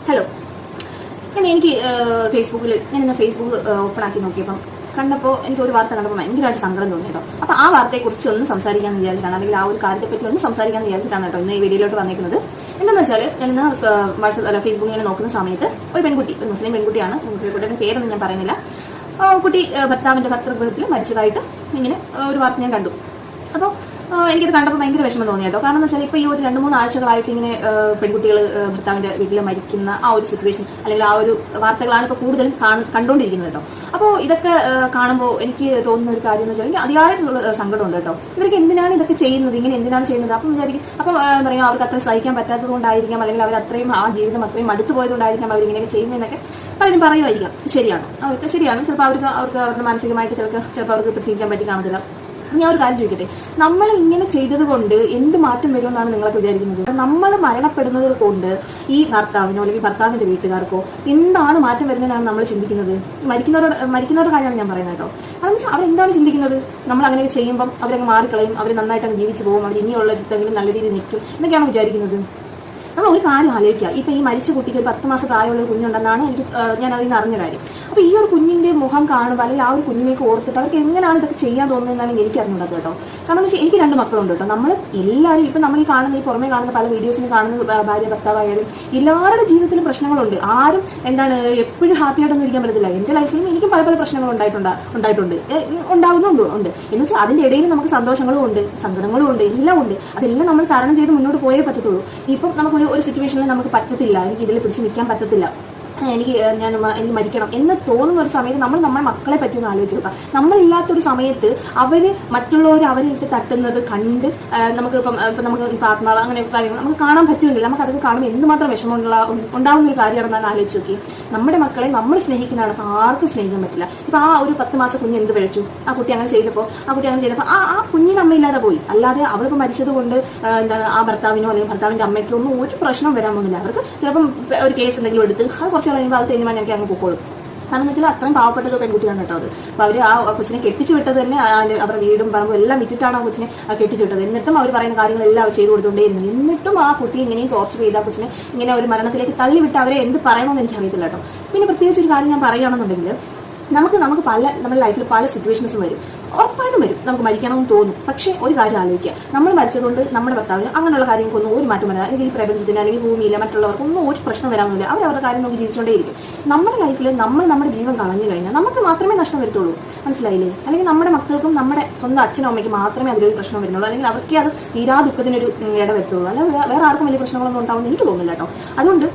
Hello, എനിക്ക് ഫേസ്ബുക്കിൽ ഞാനിന്ന് ഫേസ്ബുക്ക് ഓപ്പൺ ആക്കി നോക്കിയപ്പം കണ്ടപ്പോൾ എനിക്ക് ഒരു വാർത്ത കണ്ടപ്പോൾ ഭയങ്കരമായിട്ട് സങ്കടം തോന്നി കേട്ടോ. അപ്പോൾ ആ വാർത്തയെക്കുറിച്ച് ഒന്ന് സംസാരിക്കാമെന്ന് വിചാരിച്ചിട്ടാണ്, അല്ലെങ്കിൽ ആ ഒരു കാര്യത്തെപ്പറ്റി ഒന്ന് സംസാരിക്കാമെന്ന് വിചാരിച്ചിട്ടാണ് കേട്ടോ ഇന്ന് ഈ വീഡിയോയിലോട്ട് വന്നിരിക്കുന്നത്. എന്താണെന്ന് വെച്ചാൽ ഞാനിന്ന് ഫേസ്ബുക്കിൽ ഇങ്ങനെ നോക്കുന്ന സമയത്ത് ഒരു പെൺകുട്ടി, ഒരു മുസ്ലിം പെൺകുട്ടിയാണ്, പെൺകുട്ടിയുടെ പേരൊന്നും ഞാൻ പറയുന്നില്ല, കുട്ടി ഭർത്താവിൻ്റെ ഭർത്തൃഗൃഹത്തിൽ മരിച്ചതായിട്ട് ഇങ്ങനെ ഒരു വാർത്ത ഞാൻ കണ്ടു. അപ്പോൾ എനിക്കത് കണ്ടപ്പോൾ ഭയങ്കര വിഷമം തോന്നി കേട്ടോ. കാരണം എന്ന് വെച്ചാൽ ഇപ്പോൾ ഈ ഒരു 2-3 ആഴ്ചകളായിട്ട് ഇങ്ങനെ പെൺകുട്ടികൾ ഭർത്താവിൻ്റെ വീട്ടിൽ മരിക്കുന്ന ആ ഒരു സിറ്റുവേഷൻ, അല്ലെങ്കിൽ ആ ഒരു വാർത്തകളാണ് ഇപ്പോൾ കൂടുതലും കണ്ടുകൊണ്ടിരിക്കുന്നത് കേട്ടോ. അപ്പോൾ ഇതൊക്കെ കാണുമ്പോൾ എനിക്ക് തോന്നുന്ന ഒരു കാര്യം എന്ന് വെച്ചാൽ എനിക്ക് അതിയായിട്ടുള്ള സങ്കടമുണ്ട് കേട്ടോ. ഇവർക്ക് എന്തിനാണ് ഇതൊക്കെ ചെയ്യുന്നത്, ഇങ്ങനെ എന്തിനാണ് ചെയ്യുന്നത്? അപ്പം വിചാരിക്കും, അപ്പം പറയാം അവർക്ക് അത്ര സഹിക്കാൻ പറ്റാത്തത് കൊണ്ടായിരിക്കാം, അല്ലെങ്കിൽ അവർ അത്രയും ആ ജീവിതം അത്രയും മടുത്തു പോയതുകൊണ്ടായിരിക്കാം അവരിങ്ങനെയൊക്കെ ചെയ്യുന്നതെന്നൊക്കെ പലരും പറയുമായിരിക്കാം. ശരിയാണ്, അതൊക്കെ ശരിയാണ്. ചിലപ്പോൾ അവർക്ക് അവരുടെ മാനസികമായിട്ട് ചിലപ്പോൾ അവർക്ക് പ്രത്യേകിക്കാൻ പറ്റി കാണത്തില്ല. ഞാൻ ഒരു കാര്യം ചോദിക്കട്ടെ, നമ്മൾ ഇങ്ങനെ ചെയ്തത് കൊണ്ട് എന്ത് മാറ്റം വരുമെന്നാണ് നിങ്ങളൊക്കെ വിചാരിക്കുന്നത്? നമ്മൾ മരണപ്പെടുന്നത് കൊണ്ട് ഈ ഭർത്താവിനോ അല്ലെങ്കിൽ ഭർത്താവിൻ്റെ വീട്ടുകാർക്കോ എന്താണ് മാറ്റം വരുന്നതെന്നാണ് നമ്മൾ ചിന്തിക്കുന്നത്? മരിക്കുന്നവരുടെ കാര്യമാണ് ഞാൻ പറയുന്നത് കേട്ടോ. കാരണം വെച്ചാൽ അവരെന്താണ് ചിന്തിക്കുന്നത്? നമ്മൾ അങ്ങനെ ചെയ്യുമ്പം അവരങ്ങ് മാറിക്കളയും, അവർ നന്നായിട്ട് ജീവിച്ചു പോകും, അവർ ഇനിയുള്ള എന്തെങ്കിലും നല്ല രീതിയിൽ നിൽക്കും എന്നൊക്കെയാണ് വിചാരിക്കുന്നത്. നമ്മൾ ഒരു കാര്യം ആലോചിക്കുക, ഇപ്പം ഈ മരിച്ച കുട്ടിക്ക് ഒരു 10 മാസം പ്രായമുള്ള ഒരു കുഞ്ഞുണ്ടെന്നാണ് ഞാൻ അതിൽ നിന്ന് അറിഞ്ഞ കാര്യം. അപ്പോൾ ഈ ഒരു കുഞ്ഞിൻ്റെ മുഖം കാണുമ്പോൾ, അല്ലെങ്കിൽ ആ ഒരു കുഞ്ഞിലേക്ക് ഓർത്തിട്ട് അവർക്ക് എങ്ങനെയാണ് ഇതൊക്കെ ചെയ്യാൻ തോന്നുന്നതെന്നാണ് എനിക്ക് അറിഞ്ഞത് കേട്ടോ. കാരണം വെച്ചാൽ എനിക്ക് 2 മക്കളുണ്ട് കേട്ടോ. നമ്മൾ എല്ലാവരും ഇപ്പം നമ്മൾ ഈ കാണുന്ന, ഈ പുറമേ കാണുന്ന പല വീഡിയോസിന് കാണുന്ന ഭാര്യ ഭർത്താവായാലും എല്ലാവരുടെ ജീവിതത്തിലും പ്രശ്നങ്ങളുണ്ട്. ആരും എപ്പോഴും ഹാപ്പി ആയിട്ടൊന്നും ഇരിക്കാൻ പറ്റത്തില്ല. എൻ്റെ ലൈഫിലും എനിക്കും പല പ്രശ്നങ്ങൾ ഉണ്ടാവുന്നുണ്ട് എന്ന് വെച്ചാൽ അതിൻ്റെ ഇടയിൽ നമുക്ക് സന്തോഷങ്ങളും ഉണ്ട്, സങ്കടങ്ങളും ഉണ്ട്, എല്ലാം ഉണ്ട്. അതെല്ലാം നമ്മൾ തരണം ചെയ്ത് മുന്നോട്ട് പോയേ പറ്റത്തുള്ളൂ. ഇപ്പം നമുക്ക് ഒരു സിറ്റുവേഷനിൽ നമുക്ക് പറ്റത്തില്ല, എനിക്ക് ഇതിൽ പിടിച്ച് നിൽക്കാൻ പറ്റത്തില്ല, എനിക്ക് മരിക്കണം എന്ന് തോന്നുന്ന ഒരു സമയത്ത് നമ്മൾ നമ്മുടെ മക്കളെ പറ്റി ഒന്ന് ആലോചിച്ച് നോക്കാം. നമ്മളില്ലാത്തൊരു സമയത്ത് മറ്റുള്ളവർ അവരെ ഇട്ട് തട്ടുന്നത് കണ്ട് നമുക്ക് നമുക്ക് ആത്മാവ് അങ്ങനെ കാര്യങ്ങൾ നമുക്ക് കാണാൻ പറ്റുമെങ്കിൽ നമുക്ക് അതൊക്കെ കാണുമ്പോൾ എന്തുമാത്രം വിഷമം ഉണ്ടാവുന്ന ഒരു കാര്യമാണെന്നാണ് ആലോചിച്ച് നോക്കി. നമ്മുടെ മക്കളെ നമ്മൾ സ്നേഹിക്കുന്നതാണ്, ആർക്കും സ്നേഹിക്കാൻ പറ്റില്ല. ഇപ്പം ആ ഒരു 10 മാസം കുഞ്ഞ് എന്ത് പഴിച്ചു, ആ കുട്ടി അങ്ങനെ ചെയ്തപ്പോൾ ആ കുഞ്ഞിന് അമ്മയില്ലാതെ പോയി. അല്ലാതെ അവളിപ്പോൾ മരിച്ചത് കൊണ്ട് ആ ഭർത്താവിനോ അല്ലെങ്കിൽ ഭർത്താവിൻ്റെ അമ്മയ്ക്കോ ഒന്നും ഒരു പ്രശ്നം വരാൻ പോകുന്നില്ല. അവർക്ക് ചിലപ്പം ഒരു കേസ് എന്തെങ്കിലും എടുത്ത് അത് കുറച്ച് കഴിയുമ്പോൾ അത് തേഞ്ഞ് ഞങ്ങൾക്ക് അങ്ങ് പൊക്കോളും. കാരണം എന്ന് വെച്ചാൽ അത്രയും പാവപ്പെട്ട ഒരു പെൺകുട്ടിയാണ് കേട്ടോ അത്. അപ്പോൾ അവർ ആ കൊച്ചിനെ കെട്ടിച്ചു വിട്ടത് തന്നെ അവരുടെ വീടും പറമ്പും എല്ലാം വിറ്റിട്ടാണ് ആ കൊച്ചിനെ കെട്ടിച്ചു വിട്ടത്. എന്നിട്ടും അവർ പറയുന്ന കാര്യങ്ങളെല്ലാം അവർ ചെയ്തു കൊടുത്തുകൊണ്ടേയിരുന്നു. എന്നിട്ടും ആ കുട്ടി ഇങ്ങനെയും ടോർച്ചർ ചെയ്ത ആ കൊച്ചിനെ ഇങ്ങനെ ഒരു മരണത്തിലേക്ക് തള്ളിവിട്ട് അവരെ എന്ത് പറയണമെന്ന് എനിക്കറിയത്തില്ല കേട്ടോ. പിന്നെ പ്രത്യേകിച്ച് ഒരു കാര്യം ഞാൻ പറയുകയാണെന്നുണ്ടെങ്കിൽ, നമുക്ക് നമ്മുടെ ലൈഫിൽ പല സിറ്റുവേഷൻസും വരും, ഉറപ്പായിട്ടും വരും. നമുക്ക് മരിക്കണമെന്ന് തോന്നും. പക്ഷേ ഒരു കാര്യം ആലോചിക്കുക, നമ്മൾ മരിച്ചതുകൊണ്ട് നമ്മുടെ ഭർത്താവിന് അങ്ങനെയുള്ള കാര്യങ്ങൾക്കൊന്നും ഒരു മാറ്റം വരാം, അല്ലെങ്കിൽ ഈ പ്രപഞ്ചത്തിന് അല്ലെങ്കിൽ ഭൂമിയിലെ മറ്റുള്ളവർക്കൊന്നും ഒരു പ്രശ്നം വരാമെന്നില്ല. അവരവരുടെ കാര്യം നോക്കി ജീവിച്ചുകൊണ്ടേയിരിക്കും. നമ്മുടെ ലൈഫിൽ നമ്മുടെ ജീവൻ കളഞ്ഞു കഴിഞ്ഞാൽ നമുക്ക് മാത്രമേ നഷ്ടം വരത്തുള്ളൂ. മനസ്സിലായില്ലേ? അല്ലെങ്കിൽ നമ്മുടെ മക്കൾക്കും നമ്മുടെ സ്വന്തം അച്ഛനും അമ്മയ്ക്കും മാത്രമേ അതിലൊരു പ്രശ്നം വരുന്നുള്ളൂ, അല്ലെങ്കിൽ അവർക്ക് അത് തീരാ ദുഃഖത്തിനൊരു ഇട വരുത്തുള്ളൂ. അല്ലാതെ വേറെ ആർക്കും വലിയ പ്രശ്നങ്ങളൊന്നും ഉണ്ടാവുമെന്ന് എനിക്ക് തോന്നുന്നില്ല കേട്ടോ. അതുകൊണ്ട്